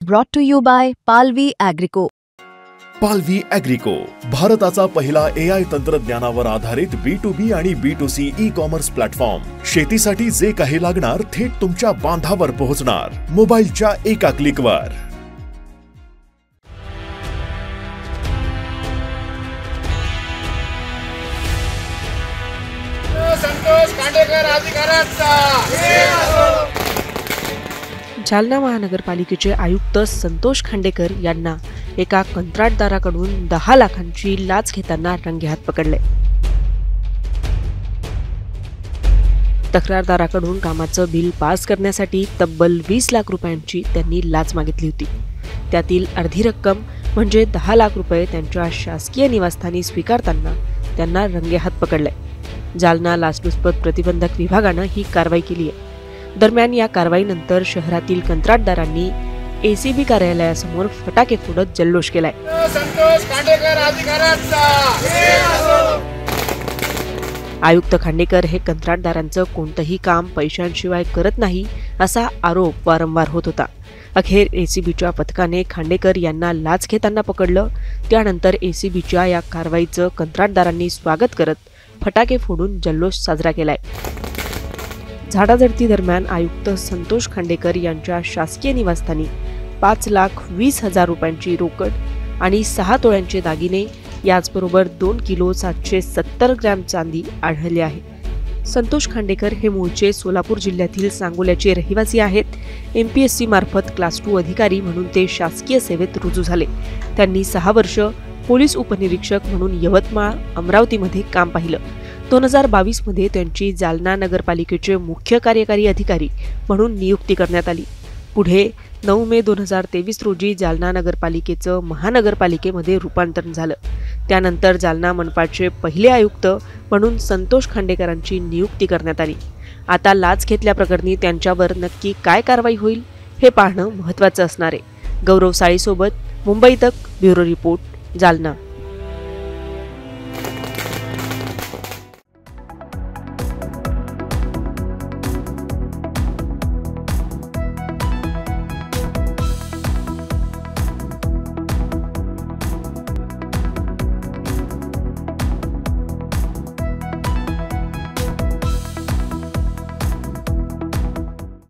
Brought to you by Palvi Agrico. पालवी ॲग्रिको, भारताचा पहिला AI तंत्रज्ञानावर आधारित B2B आणि B2C ई-कॉमर्स प्लॅटफॉर्म. शेतीसाठी जे काही लागणार थेट तुमच्या बांधावर पोहोचणार, मोबाईलच्या एका क्लिकवर. संतोष खांडेकर अधिकाऱ्यांचा. जालना महानगरपालिकेचे आयुक्त संतोष खांडेकर यांना एका कंत्राटदाराकडून 10 लाखांची लाच घेताना रंगेहात पकडले. तक्रारदाराकडून कामाचं बिल पास करण्यासाठी तब्बल 20 लाख रुपयांची त्यांनी लाच मागितली होती. त्यातील अर्धी रक्कम म्हणजे 10 लाख रुपये त्यांच्या शासकीय निवासस्थानी स्वीकारताना त्यांना रंगेहात पकडले. जालना लाचलुचपत प्रतिबंधक विभागानं ही कारवाई केली आहे. दरम्यान या कारवाईनंतर शहरातील कंत्राटदारांनी ACB कार्यालयासमोर फटाके फोडत जल्लोष केलाय. संतोष खांडेकर अधिकाऱ्यांचा. आयुक्त खांडेकर हे कंत्राटदारांचं कोणतंही काम पैशांशिवाय करत नाही असा आरोप वारंवार होत होता. अखेर ACBच्या पथकाने खांडेकर यांना लाच घेताना पकडलं. त्यानंतर ACBच्या या कारवाईचं कंत्राटदारांनी स्वागत करत फटाके फोडून जल्लोष साजरा केलाय. झाडाझडती दरम्यान आयुक्त संतोष खांडेकर यांच्या शासकीय निवासस्थानी 5,20,000 रुपयांची रोकड आणि 6 तोळ्यांचे दागिने याचबरोबर 2 किलो 770 ग्रॅम चांदी आढळली आहे. संतोष खांडेकर हे मूळचे सोलापूर जिल्ह्यातील सांगोल्याचे रहिवासी आहेत. MPSC मार्फत क्लास 2 अधिकारी म्हणून ते शासकीय सेवेत रुजू झाले. त्यांनी 6 वर्ष पोलीस उपनिरीक्षक म्हणून यवतमाळ, अमरावतीमध्ये काम पाहिलं. 2022 मध्ये त्यांची जालना नगरपालिकेचे मुख्य कार्यकारी अधिकारी म्हणून नियुक्ती करण्यात आली. पुढे 9 मे 2023 रोजी जालना नगरपालिकेचं महानगरपालिकेमध्ये रूपांतरण झालं. त्यानंतर जालना मनपाचे पहिले आयुक्त म्हणून संतोष खांडेकरांची नियुक्ती करण्यात आली. आता लाच घेतल्याप्रकरणी त्यांच्यावर नक्की काय कारवाई होईल हे पाहणं महत्त्वाचं असणार आहे. गौरव साळीसोबत मुंबई तक, ब्युरो रिपोर्ट, जालना.